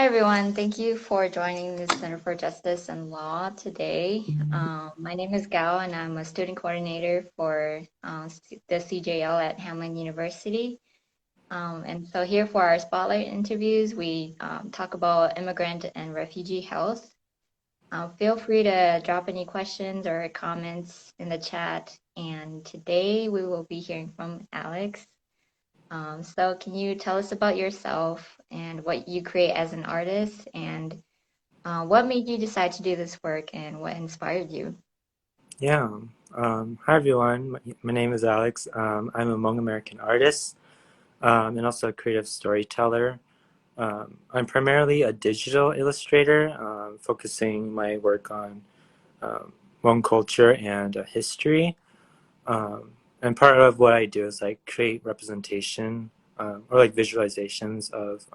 Hi, everyone. Thank you for joining the Center for Justice and Law today. My name is Gao, and I'm a student coordinator for the CJL at Hamline University. And so here for our spotlight interviews, we talk about immigrant and refugee health. Feel free to drop any questions or comments in the chat. And today we will be hearing from Alex. So can you tell us about yourself and what you create as an artist and what made you decide to do this work and what inspired you? Yeah. Hi, everyone. My name is Alex. I'm a Hmong American artist and also a creative storyteller. I'm primarily a digital illustrator, focusing my work on Hmong culture and history. And part of what I do is like create representation or like visualizations of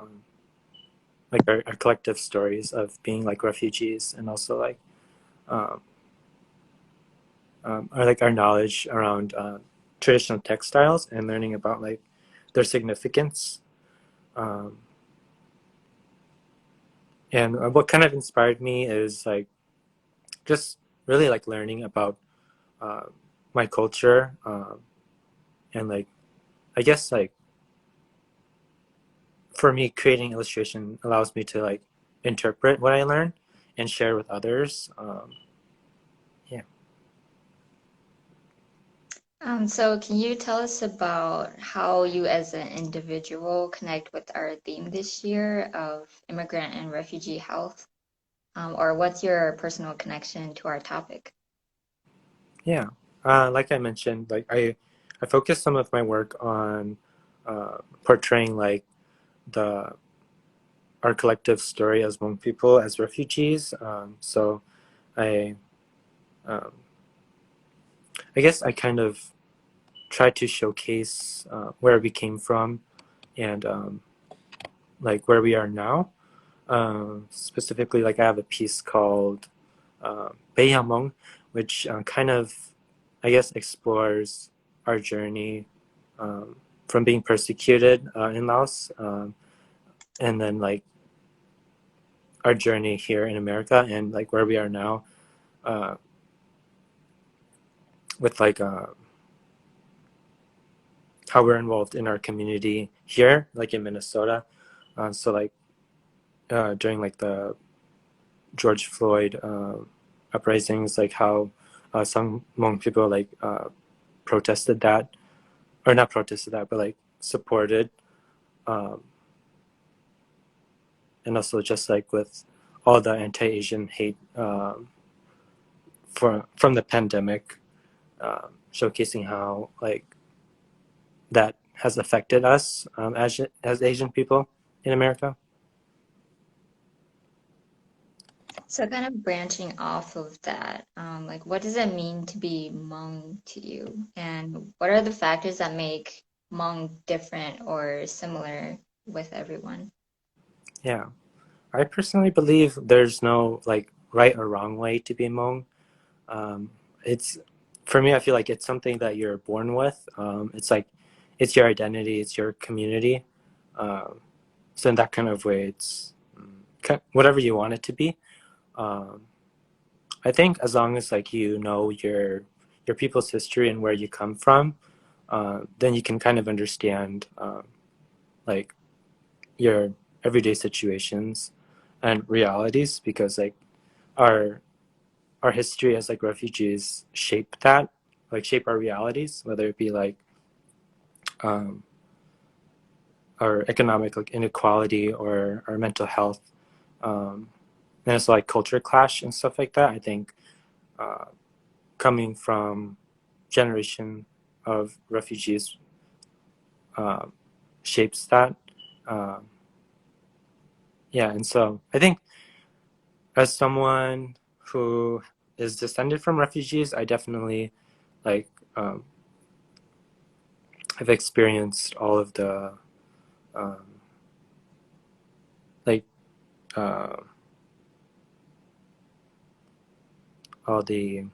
like our collective stories of being like refugees and also like um, or like our knowledge around traditional textiles and learning about like their significance. Um, and what kind of inspired me is like just really like learning about uh, my culture and like I guess like for me creating illustration allows me to like interpret what I learn and share with others. Yeah. So can you tell us about how you as an individual connect with our theme this year of immigrant and refugee health? Or what's your personal connection to our topic? Yeah. Like I mentioned, like I focus some of my work on portraying like the our collective story as Hmong people as refugees. So I um, I guess I kind of try to showcase where we came from and like where we are now. Specifically, like I have a piece called Hmong, which kind of I guess explores our journey um, from being persecuted in Laos, and then like our journey here in America and like where we are now uh, with like how we're involved in our community here, like in Minnesota. So like during like the George Floyd uprisings, like how some Hmong people like protested that, or not protested that, but like supported, um, and also just like with all the anti-Asian hate from the pandemic, showcasing how like that has affected us as Asian people in America. So kind of branching off of that, like what does it mean to be Hmong to you? And what are the factors that make Hmong different or similar with everyone? Yeah, I personally believe there's no like right or wrong way to be Hmong. Um, it's for me, I feel like it's something that you're born with. It's like it's your identity, it's your community. Um, so in that kind of way, it's whatever you want it to be. Um, I think as long as like you know your people's history and where you come from, then you can kind of understand like your everyday situations and realities because like our our history as like refugees shape that, like shape our realities, whether it be like um, our economic like inequality or our mental health, and it's like culture clash and stuff like that. I think uh, coming from generation of refugees uh, shapes that. Um, yeah, and so I think as someone who is descended from refugees, I definitely like um, have experienced all of the um, like uh, all the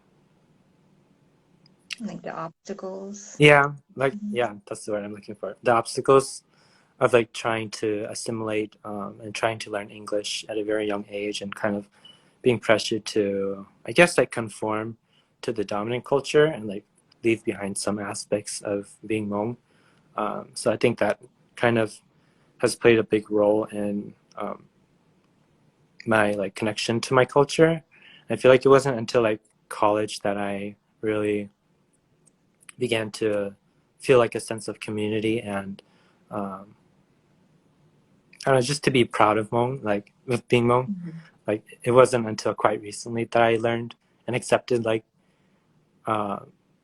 Like the obstacles? yeah like Mhm. yeah that's the word I'm looking for, the obstacles of like trying to assimilate and trying to learn English at a very young age and kind of being pressured to, I guess, like conform to the dominant culture and like leave behind some aspects of being Hmong. So I think that kind of has played a big role in my like connection to my culture. I feel like it wasn't until like college that I really began to feel like a sense of community and I don't know, just to be proud of Hmong, like with being Hmong. Mhm. Like it wasn't until quite recently that I learned and accepted like uh,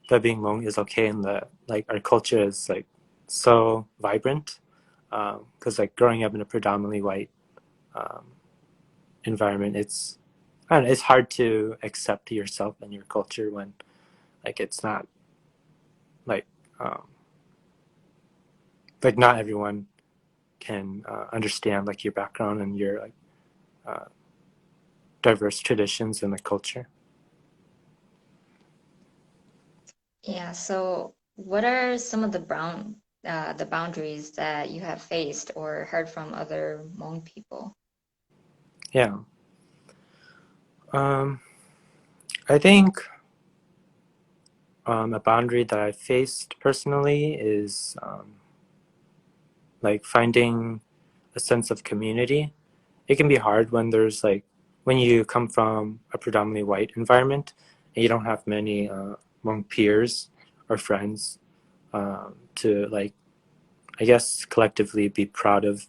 that being Hmong is okay and that like our culture is like so vibrant. Because like growing up in a predominantly white um, environment, it's I don't know, it's hard to accept yourself and your culture when like it's not like um, like not everyone can understand like your background and your like uh, diverse traditions and the culture. Yeah, so what are some of the boundaries that you have faced or heard from other Hmong people? Yeah, um, I think a boundary that I faced personally is like finding a sense of community. It can be hard when there's like when you come from a predominantly white environment and you don't have many Hmong peers or friends to like I guess collectively be proud of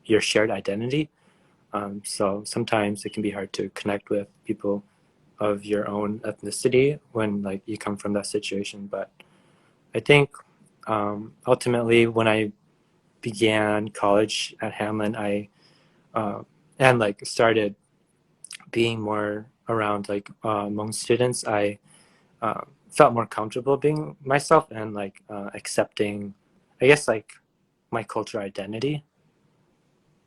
your shared identity. So sometimes it can be hard to connect with people of your own ethnicity when like you come from that situation. But I think ultimately when I began college at Hamlin, I uh, and like started being more around like Hmong students, I felt more comfortable being myself and like accepting, I guess like my cultural identity.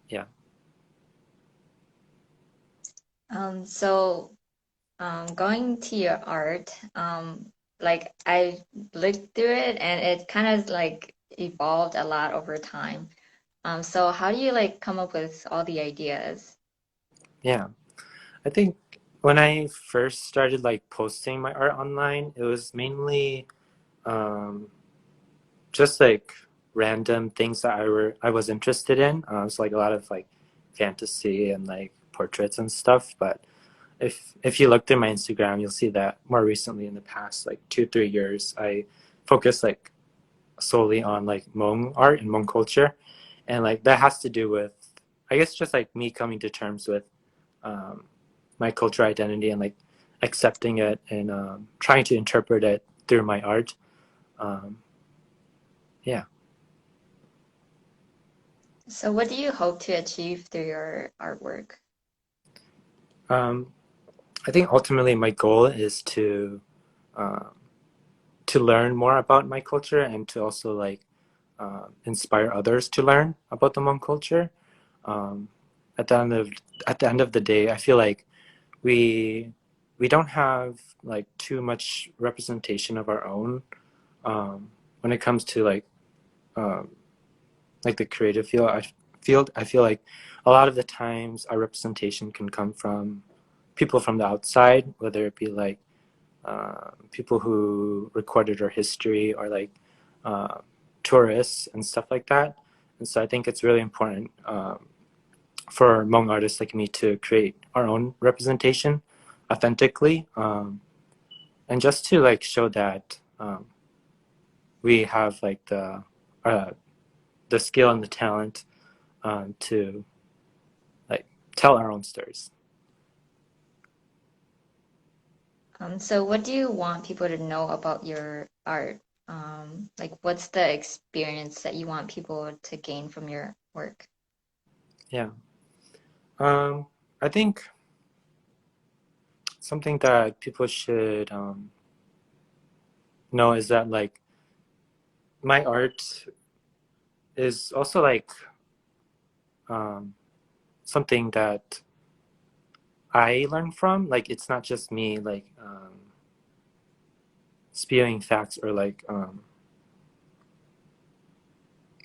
Yeah. So going to your art, like I looked through it and it kind of like evolved a lot over time. So how do you like come up with all the ideas? Yeah. I think when I first started like posting my art online, it was mainly um, just like random things that I was interested in. So like a lot of like fantasy and like portraits and stuff. But if you look through my Instagram, you'll see that more recently in the past like 2 3 years, I focused like solely on like Hmong art and Hmong culture, and like that has to do with I guess just like me coming to terms with um, my cultural identity and like accepting it and trying to interpret it through my art. Um, yeah. So what do you hope to achieve through your artwork? Um, I think ultimately my goal is uh, to learn more about my culture and to also like inspire others to learn about the Hmong culture. Um, at the end of at the end of the day, I feel like we we don't have like too much representation of our own when it comes to um, like the creative field. I feel like a lot of the times our representation can come from people from the outside, whether it be like people who recorded our history or like uh, tourists and stuff like that. And so I think it's really important for Hmong artists like me to create our own representation authentically, and just to like show that we have like uh, the skill and the talent to like tell our own stories. So what do you want people to know about your art? Like what's the experience that you want people to gain from your work? Yeah. I think something that people should know is that like my art is also like um, something that I learn from. Like it's not just me like spewing facts or like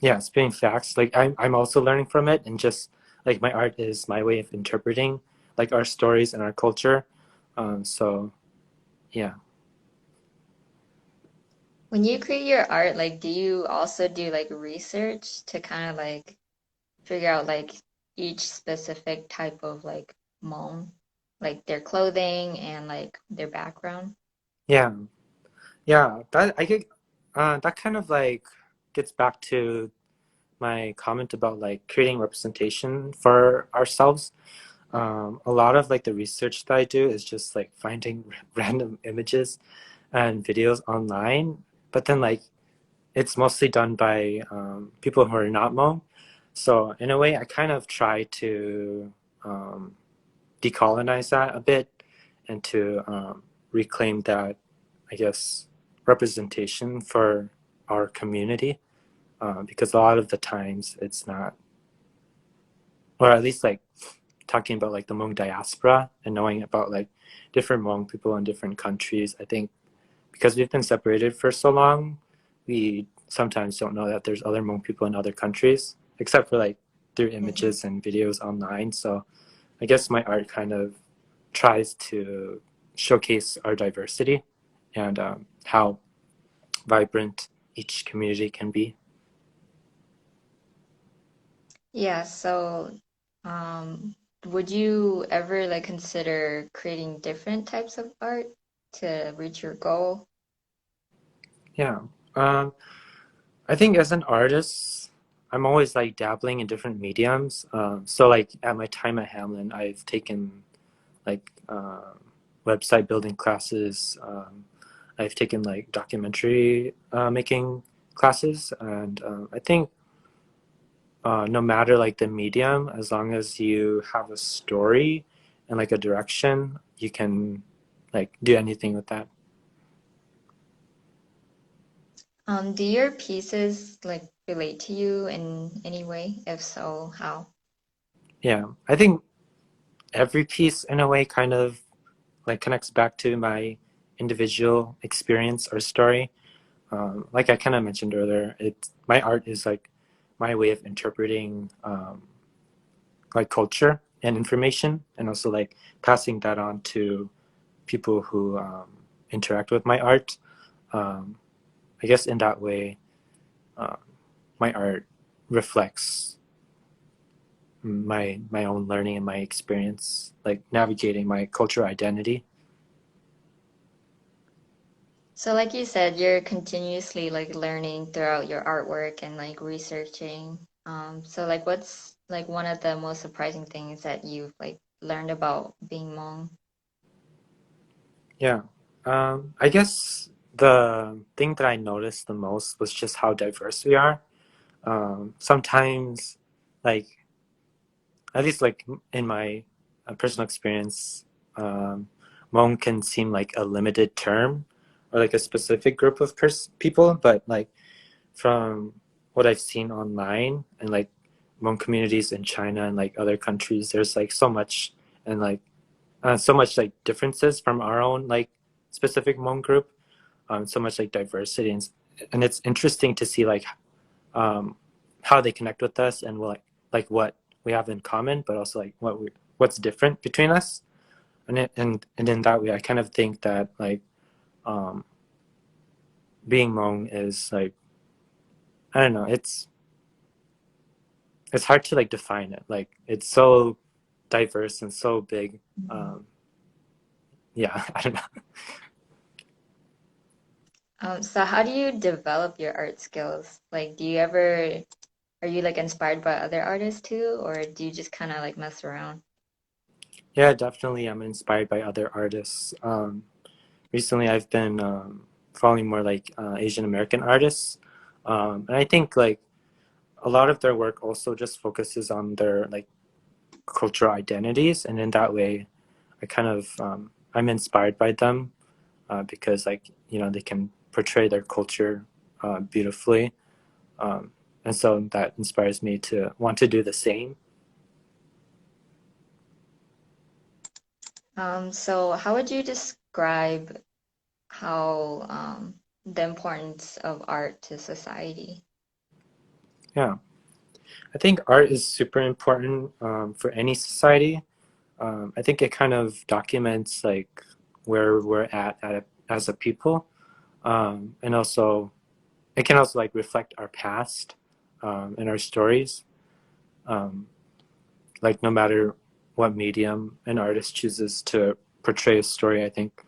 yeah, spitting facts. Like I'm also learning from it, and just like my art is my way of interpreting like our stories and our culture. So yeah, When you create your art, like, do you also do like research to kind of like figure out like each specific type of like Hmong, like their clothing and like their background? yeah, yeah. That I get. That kind of like gets back to my comment about like creating representation for ourselves. A lot of like the research that I do is just like finding random images and videos online, but then like it's mostly done by people who are not Hmong. So in a way, I kind of try to um, decolonize that a bit and to reclaim that, I guess, representation for our community. Because a lot of the times it's not, or at least like talking about like the Hmong diaspora and knowing about like different Hmong people in different countries. I think because we've been separated for so long, we sometimes don't know that there's other Hmong people in other countries, except for like through Mhm. images and videos online. So I guess my art kind of tries to showcase our diversity and how vibrant each community can be. Yeah, so um, would you ever like consider creating different types of art to reach your goal? Yeah. Um, I think as an artist, I'm always like dabbling in different mediums. So like at my time at Hamlin, I've taken like website building classes. I've taken like documentary making classes, and I think no matter like the medium, as long as you have a story and like a direction, you can like do anything with that. Do your pieces like relate to you in any way? If so, how? Yeah, I think every piece in a way kind of like connects back to my individual experience or story. Like I kind of mentioned earlier, it's my art is like my way of interpreting like culture and information, and also like passing that on to people who interact with my art. Um, I guess in that way, uh, my art reflects my own learning and my experience, like navigating my cultural identity. So like you said, you're continuously like learning throughout your artwork and like researching. So like what's like one of the most surprising things that you've like learned about being Hmong? Yeah, I guess the thing that I noticed the most was just how diverse we are. Sometimes, like at least like in my personal experience, Hmong can seem like a limited term or like a specific group of people, but like from what I've seen online and like Hmong communities in China and like other countries, there's like so much and like so much like differences from our own like specific Hmong group. So much like diversity and it's interesting to see like um, how they connect with us and what we have in common, but also like what's different between us. And in that way, I kind of think that like um, being Hmong is like I don't know, it's hard to like define it. Like it's so diverse and so big. Mhm. Yeah, I don't know. So how do you develop your art skills? Like, do you ever, are you like inspired by other artists too, or do you just kind of like mess around? Yeah, definitely. I'm inspired by other artists. Recently, I've been following more like Asian American artists, and I think like a lot of their work also just focuses on their like cultural identities, and in that way, I kind of I'm inspired by them because like they can portray their culture beautifully, um, and so that inspires me to want to do the same. So how would you describe how the importance of art to society? Yeah. I think art is super important for any society. I think it kind of documents like where we're as a people, and also it can also like reflect our past and our stories. Um, like no matter what medium an artist chooses to portray a story, I think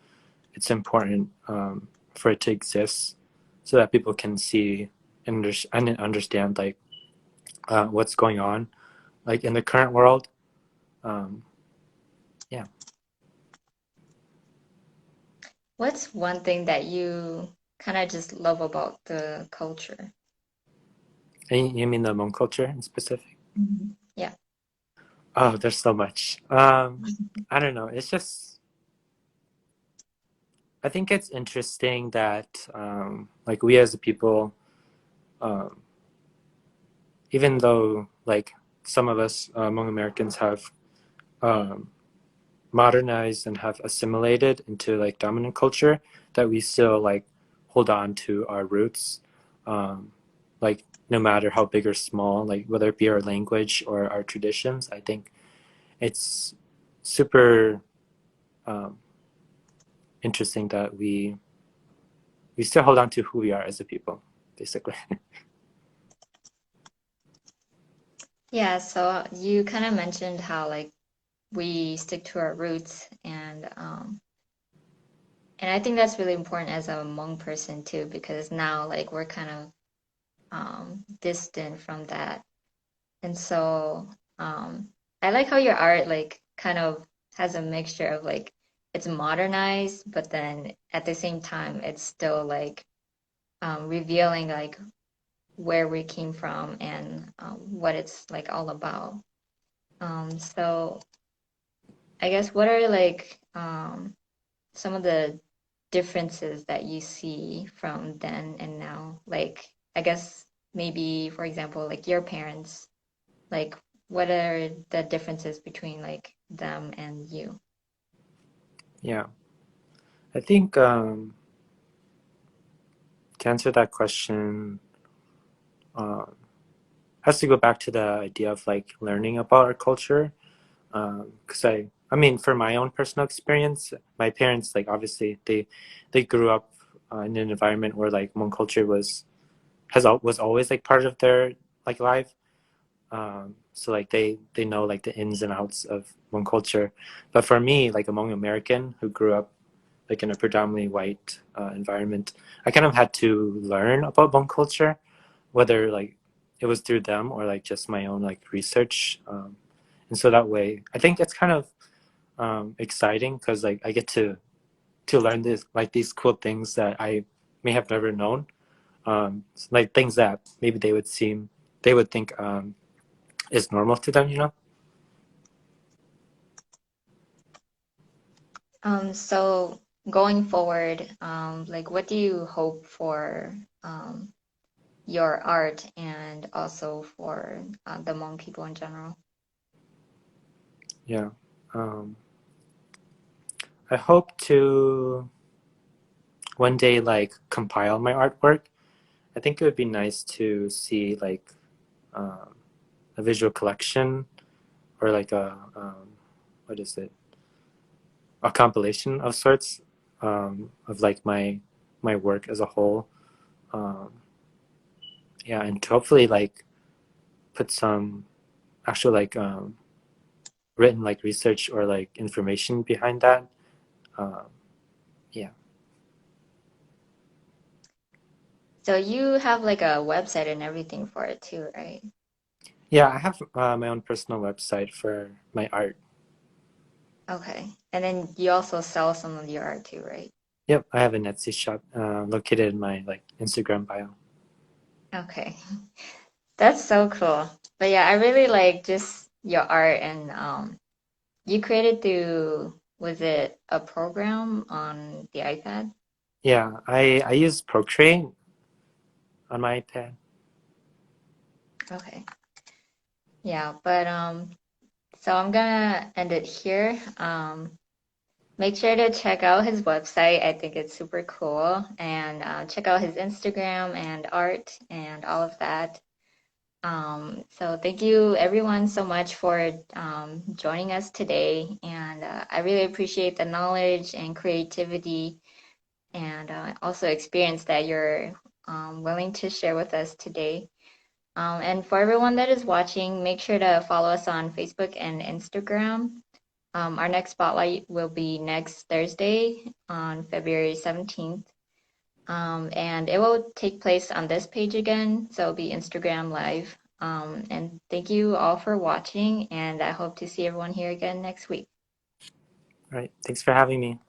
it's important for it to exist so that people can see and understand like what's going on like in the current world. Um, yeah. What's one thing that you kind of just love about the culture? And you mean the Hmong culture in specific? Yeah. Oh, there's so much. I don't know. It's just I think it's interesting that like we as a people, um, even though like some of us Hmong Americans have um, modernized and have assimilated into like dominant culture, that we still like hold on to our roots, um, like no matter how big or small, like whether it be our language or our traditions. I think it's super um, interesting that we still hold on to who we are as a people, basically. Yeah, so you kind of mentioned how like we stick to our roots and I think that's really important as a Hmong person too, because now like we're kind of distant from that. And so I like how your art like kind of has a mixture of like it's modernized, but then at the same time it's still like revealing like where we came from and what it's like all about. So I guess what are like some of the differences that you see from then and now? Like I guess maybe for example like your parents, like what are the differences between like them and you? Yeah, I think to answer that question, uh, has to go back to the idea of like learning about our culture. Because I mean, for my own personal experience, my parents like obviously they grew up in an environment where like Hmong culture was always like part of their like life. So like they know like the ins and outs of Hmong culture. But for me, like a Hmong American who grew up like in a predominantly white environment, I kind of had to learn about Hmong culture, whether like it was through them or like just my own like research. And so that way, I think it's kind of exciting because like I get to learn this like these cool things that I may have never known, like things that maybe they would think is normal to them, you know. So going forward, like what do you hope for your art and also for the Hmong people in general? Yeah. um, I hope to one day like compile my artwork. I think it would be nice to see like um, a visual collection or like a what is it, a compilation of sorts, of like my work as a whole. um, yeah, and to hopefully like put some actual like written like research or like information behind that. um, yeah. So you have like a website and everything for it too, right? Yeah, I have my own personal website for my art. Okay. And then you also sell some of your art too, right? Yep, I have an Etsy shop located in my like Instagram bio. Okay. That's so cool. But yeah, I really like just your art and you created through, was it a program on the iPad? Yeah, I use Portray on my iPad. Okay. Yeah, but so I'm gonna end it here. Make sure to check out his website. I think it's super cool. And check out his Instagram and art and all of that. So thank you everyone so much for joining us today. And I really appreciate the knowledge and creativity and also experience that you're willing to share with us today. And for everyone that is watching, make sure to follow us on Facebook and Instagram. Our next spotlight will be next Thursday on February 17th. And it will take place on this page again, so it'll be Instagram Live. And thank you all for watching, and I hope to see everyone here again next week. All right. Thanks for having me.